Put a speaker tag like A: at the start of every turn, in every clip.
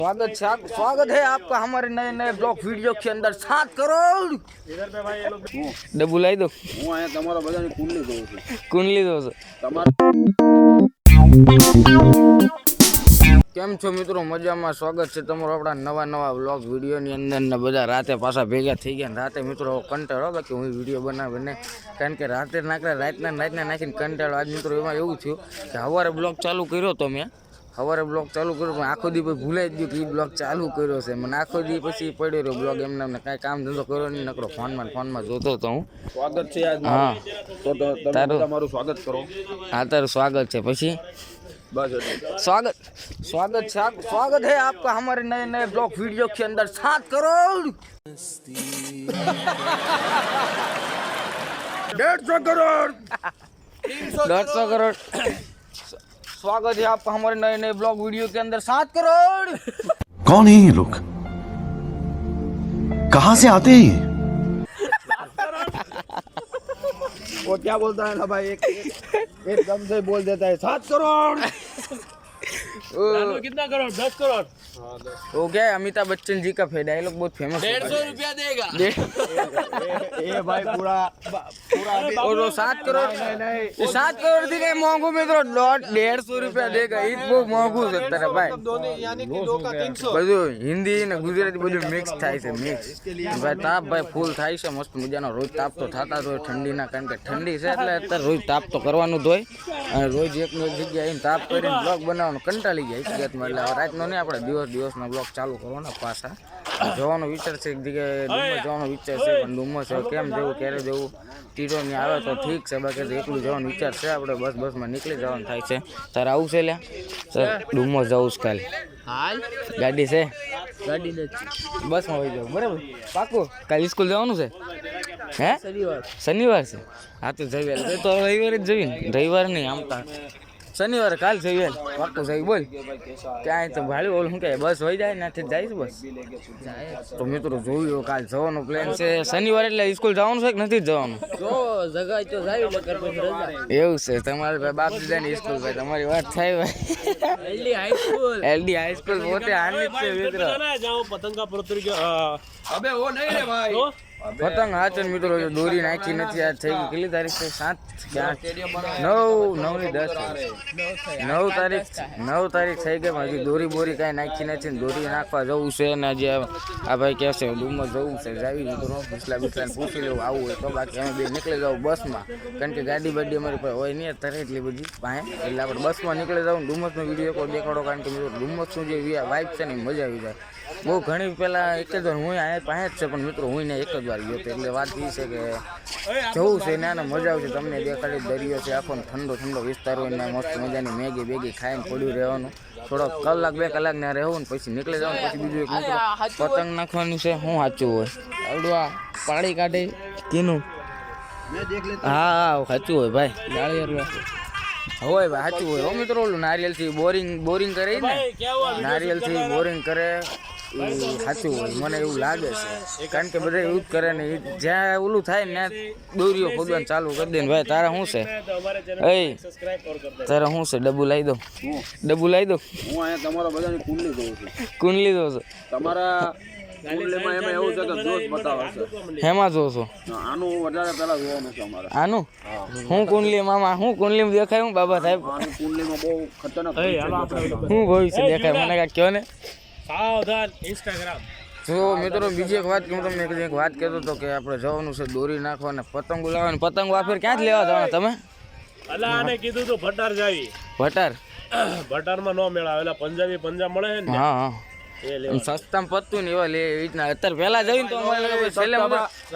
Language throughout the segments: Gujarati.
A: स्वागत है आपका हमारे नए नए ब्लॉग वीडियो के अंदर 7 करोड़
B: इधर पे भाई ये लोग
A: डब्बू लाई दो
C: હું અહીંયા તમારા બધાની કુંડલી જોઉં છું.
A: કુંડલી દો છો
C: તમારા
A: કેમ છો મિત્રો મજામાં સ્વાગત છે તમારો આપણા નવા વ્લોગ વિડીયોની અંદર ને બધા રાતે પાછા ભેગા થઈ ગયા રાતે મિત્રો કંટાળો બાકી હું વિડીયો બનાવીને કારણ કે રાતના નાખીને કંટાળો આજ મિત્રો એમાં એવું થયું કે સવારે બ્લોગ ચાલુ કર્યો તો મેં સવારે બ્લોગ ચાલુ કર્યો પણ આખો દી પછી ભૂલાઈ જ ગયું કે એ બ્લોગ ચાલુ કર્યો છે મને આખો દી પછી પડ્યો રહ્યો બ્લોગ એમને કાંઈ કામ ધંધો કર્યો નહીં નકરો ફોનમાં જોતો હતો હું
C: સ્વાગત છે આજ
A: હા
C: તો તમે
A: તારું-
C: તમારું સ્વાગત કરો.
A: હા તારું સ્વાગત છે પછી
C: બસ એટલે.
A: स्वागत है आपका हमारे नए नए ब्लॉग वीडियो के अंदर 7 करोड़
C: 150 કરોડ
A: 150 करोड़ स्वागत है आपका हमारे नए नए ब्लॉग वीडियो के अंदर 7 करोड़
D: कौन है ये लोग कहां से आते हैं ये
C: वो क्या बोलता है ना भाई एकदम से बोल देता है 7 करोड़.
B: कितना करोड़ 10 करोड़
A: वो क्या है अमिताभ बच्चन जी का डायलॉग बहुत फेमस है
B: 150 रुपया देगा
C: ये भाई पूरा
A: और वो 7 करोड़ ये 7 करोड़ थी नहीं महंगू में तो 150 रुपया देगा ईद बहुत महंगू છે તારે ભાઈ
B: यानी कि 2 का 300
A: બધું હિન્દી ને ગુજરાતી બધું મિક્સ થાય છે મિક્સ ભાઈ તાપ ભાઈ ફૂલ થાય છે મસ્ત મજાનો રોજ તાપ તો થતા જ હોય ઠંડીના કારણ કે ઠંડી છે એટલે અત્યારે રોજ તાપ તો કરવાનું જ હોય અને રોજ એકનો એક જગ્યાએ આવીને તાપ કરીને બ્લોગ બનાવવાનો કંટાળી જાય હકીકતમાં એટલે હવે રાતનો નહીં આપણે દિવસના બ્લોગ ચાલુ કરવાના પાછા જવાનો વિચાર છે એક જગ્યાએ ડુમસ જવાનો વિચાર છે પણ ડુમસ હવે કેમ જવું ક્યારે જવું ટીટોની આવે તો ઠીક છે બાકી તો એકલું જવાનો વિચાર છે આપણે બસમાં નીકળી જવાનું થાય છે તારે આવું છે લ્યા સર ડુમસ જવું છે કાલે
B: हाल
A: ગાડી છે
B: गाड़ी ने
A: બસમાં વહી જાવ બરાબર પાકું કાલે સ્કૂલ જવાનું છે હે
B: शनिवार
A: શનિવાર છે હા તો જઈ વહેલ તો રવિવારે જ જવી ને રવિવાર નહીં આમ તો શનિવારે કાલ જઈ વહેલ પાકું જઈ બોલ ક્યાંય તો ભાડું ઓલું શું કહે બસ હોય જાય નાથી જાય છે બસ તો મિત્રો જોયું કાલ જવાનો પ્લાન છે શનિવારે એટલે સ્કૂલ જવાનું છે કે નથી જ જવાનું
B: जो जगह तो जाई लेकर फिर रजा
A: એવું છે તમારે ભાઈ બાપ દીદાની સ્કૂલ ભાઈ તમારી વાત થાય ભાઈ
B: LD high school
A: LD high school પોતે આની જ છે મિત્રો
B: जाओ पतंग का प्रतियोगिता
C: अबे वो नहीं रे भाई.
B: तो
A: પતંગ હાથ ને મિત્રો દોરી નાખી નથી આજ થઈ ગઈ કેટલી તારીખ છે 7 કે 9 તારીખ થઈ ગઈ હજી દોરી બોરી કાંઈ નાખી નથી ને દોરી નાખવા જવું છે ને હજી આ ભાઈ કહેશે ડુમસ જવું છે જાવી મિત્રો બિસલાને પૂછી લેવું આવું હોય તો બાકી અમે બે નીકળી જાવ બસમાં કારણ કે ગાડી બાડી અમારી પાસે હોય નહીં અત્યારે એટલી બધી પાસે એટલે આપણે બસમાં નીકળી જાવ ડુમસનો વિડીયો કોઈ દેખાડો કારણ કે મિત્રો ડુમસનું જે વાઇબ છે ને એ મજા આવી જાય બહુ ઘણી પહેલાં એક જ વાર હું અહીંયા પાસે જ છે પણ મિત્રો હું ને એક જ વાર ગયો હતો એટલે વાત એ છે કે જવું છે ને આને મજા આવશે તમને દેખાડી દરિયો છે આખો ઠંડો વિસ્તાર હોય ને મસ્ત મજાની મેગી બેગી ખાઈને પડ્યું રહેવાનું થોડો કલાક 2 કલાક ને રહેવું ને પછી નીકળી જવાનું પછી બીજું એક મિત્રો પતંગ નાખવાનું છે શું સાચું હોય આવડું આ પાણી કાઢે કીનું હા સાચું હોય ભાઈ હોય ભાઈ સાચું હોય હો મિત્રો ઓલું નારિયેલથી બોરિંગ કરે ને નારિયેલથી બોરિંગ કરે એ સાચું હોય મને એવું લાગે છે કારણ કે બધા એવું જ કરે ને જ્યાં ઓલું થાય ને ત્યાં દોરીઓ ખોદવાનું ચાલુ કરી દે ને ભાઈ તારા શું છે એ તારા શું છે ડબ્બુ લાવી દો
C: હું અહીંયા તમારા બધાની કુંડલી જોઉં છું.
A: કુંડલી દો છો
C: તમારા કુંડલીમાં એમાં એવું છે કે જોશ બતાવે છે.
A: હેમાં જો છો
C: આનું વધારે પહેલા જોવાનું છે અમારે.
A: આનું હું કુંડલી મામા હું કુંડલીમાં દેખાય હું બાબા સાહેબ
C: આનું કુંડલીમાં બહુ ખતરનાક
A: હું ભવિષ્ય દેખાય મને કાંઈક કહો ને
B: सावधान इंस्टाग्राम
A: જો મિત્રો બીજી એક વાત કે હું તમને એક વાત કહેતો હતો કે આપણે જવાનું છે દોરી નાખવા ને પતંગો લાવવાની પતંગો આ ફેર ક્યાંથી લેવા જવાના તમે
B: અલા આને કીધું તો ભટાર જાવી
A: ભટાર
B: ભટારમાં નો મેળા આવેલા પંજાબ મળે છે ને
A: હા હા
B: એ લે
A: એમ સસ્તામાં પતતું ને એવા લે એ રીતના અત્યારે પહેલા જઈને તો અમારે છેલ્લે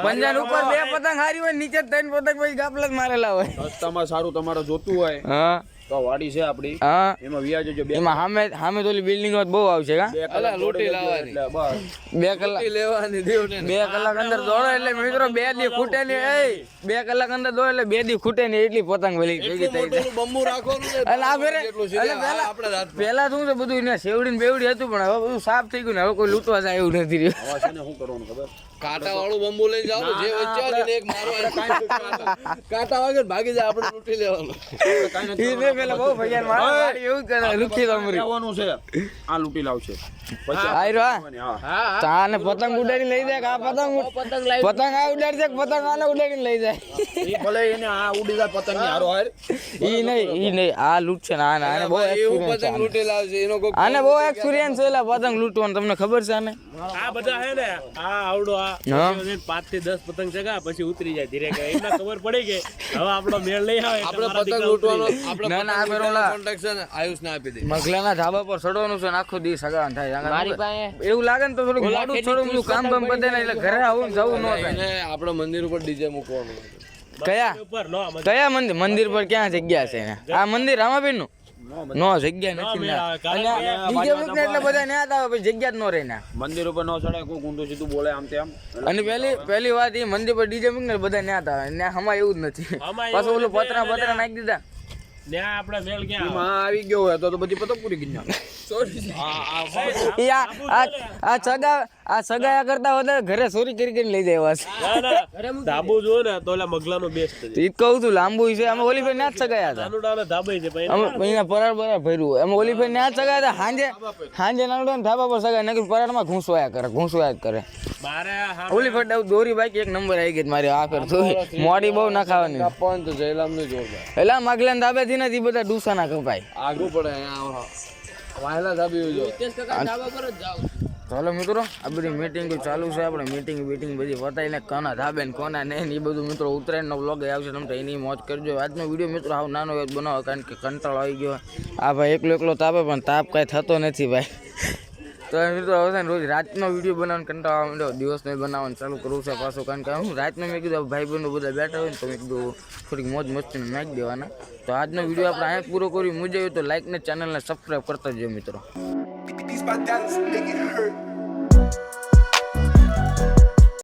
A: પંજાબ ઉપર 2 પતંગ હારી હોય નીચે 3 પતંગ પછી ગાપલા જ મારેલા હોય
C: રસ્તામાં સારું તમારે જોતું હોય
A: હા
C: તો વાડી છે આપણી
A: હા
C: એમાં વ્યાજ જો બે
A: એમાં સામે તો ઓલી બિલ્ડિંગ બહુ આવશે કા
C: 2 કલાક લૂંટી લાવવાની એટલે બસ
A: 2 કલાક લેવાની 2 કલાક અંદર દોડો એટલે મિત્રો 2 દી ખૂટે ને એ 2 કલાક અંદર દોડો એટલે 2 દી ખૂટે ને એટલી પતંગ ભેગી થઈ જાય
C: બમ્બુ રાખવાનું છે.
A: એટલે આ ફેરે પેલા શું છે બધું એને સેવડી ને બેવડી હતું પણ હવે બધું સાફ થઈ ગયું ને હવે કોઈ લૂંટવા જાય એવું નથી રહ્યું
C: આવા છે ને શું કરવાનું ખબર
E: કાંટા વાળું બંબુ લઈને જાવ જે વચ્ચે આવે ને એક મારો કાંટા વાગે ભાગી જાય આપણે લૂંટી લેવાનું
A: ઈને પેલા બહુ ભૈયા મારે એવું જ કરે લુખી તમરી
C: આવવાનું છે આ લૂંટી લાવશે પછી
A: આયરો
E: હા
A: ચા ને પતંગ ઉડાડીને લઈ જાય કે આ પતંગ આ ઉડાડી જાય પતંગ આને ઉડાડીને લઈ જાય
C: ઈ ભલે એને આ ઉડી જાય પતંગ ની હારો હાર
A: ઈ નહીં આ લૂંટ છે ને આને બહુ
E: એવું
A: એક્સપિરિયન્સ
E: પતંગ લૂંટી લાવશે એનો કોઈ
A: આને બહુ એક્સપિરિયન્સ છે એલા પતંગ લૂંટવાનો તમને ખબર છે આને
B: આ બધા હે ને આ આવડો આ
A: હા.
B: 5 થી 10 પતંગ ચગા પછી ઉતરી જાય ધીરે ધીરે એમને ખબર પડી કે હવે આપણો મેળ નહીં આવે
E: આપણે પતંગ લૂંટવાનો આપણે
A: ના, ના,
E: પતંગ
A: આ પેલા-
E: કોન્ટેક્ટ છે ને આયુષ ને આપી દે
A: મગલાના ધાબા પર ચડવાનું છે ને આખો દી સગાન થાય મારી પાસે એવું લાગે ને તો થોડું મોડું થોડું બધું કામ બામ પતે ને એટલે ઘરે આવું ને જવું ન થાય
E: એને આપણે મંદિર ઉપર ડીજે મૂકવાનું
A: કયા
B: ઉપર નો મજા
A: કયા મંદિર પર ક્યાં જગ્યા છે એને? આ મંદિર રામાબેન નું નો જગ્યા નથી
B: મેળ આવે, કારણ
A: અને ડીજે મૂકને એટલે બધા ન્યા જ આવે પછી જગ્યા જ ન રહે ને
C: મંદિર ઉપર ન ચડે કોઈ ઊંધું સીધું બોલે આમ તેમ
A: અને પહેલી વાત એ મંદિર પર ડીજે મૂકને બધા ન્યા જ આવે ન્યા હમા એવું જ નથી
B: હમા
A: પાછું
B: એવું
A: ઓલું પતરા નાખી દીધા
B: ત્યાં આપણે મેળ ક્યાં આવે?
C: માં આવી ગયો હોય તો બધી પતંગ પૂરી ગઈ
A: ઈ આ સગાયા કરતા વધારે ઘરે ચોરી કરીને લઈ જાય વાસ
B: ના, ના, ધાબુ જો ને તો ઓલા મગલાનો બેસ્ટ છે
A: ઈ કહું છું લાંબુ છે અમે ઓલી ભાઈ ના જ સગાયા હતા
B: નાનું ધાબે છે પછી
A: અમે અહીંયા પરાર ભર્યું હોય. અમે ઓલી ભાઈ ના જ સગાયા હતા હાંજે નાનડા ધાબા પર સગાય નકર પરારમાં ઘૂંસવાયા જ કરે
B: મારે હા
A: ઓલી ભાઈ દોરી બાકી એક નંબર આવી ગઈ મારી આ કરતો મોડી બહુ ના ખાવાની
E: કાપવાનું તો જયલામ ને જોરદાર
A: એટલે માગલા ધાબે થી નથી બધા ડૂસા ના કપાય
E: આગું પડે અહીંયા વાયલા ધાબી જો
A: ચાલો મિત્રો આ બધી મીટિંગ ચાલુ છે આપણે મીટિંગ બધી પતાવીને કોના ધાબે ને કોના નહીં ને એ બધું મિત્રો ઉત્તરાયણનો વ્લોગ આવશે તમે તો એની મોજ કરજો આજનો વિડીયો મિત્રો હાવ નાનો એક બનાવો કારણ કે કંટાળો આવી ગયો આ ભાઈ એકલો તાપે પણ તાપ કાંઈ થતો નથી ભાઈ તો મિત્રો હવે છે ને રોજ રાતનો વિડીયો બનાવવાનો કંટાળો આવે માંડ્યો દિવસનો બનાવવાનું ચાલુ કરવું છે પાછું કારણ કે હું રાતનો મેં કીધું ભાઈ બહેનો બધા બેઠા હોય ને તો મેં કીધું થોડીક મોજ મસ્તીને નાખી દેવાના તો આજનો વિડીયો આપણે અહીંયા પૂરો કરી મજા આવ્યો તો લાઈક ને ચેનલને સબસ્ક્રાઈબ કરતા જજો મિત્રો
F: These my dollars make it hurt.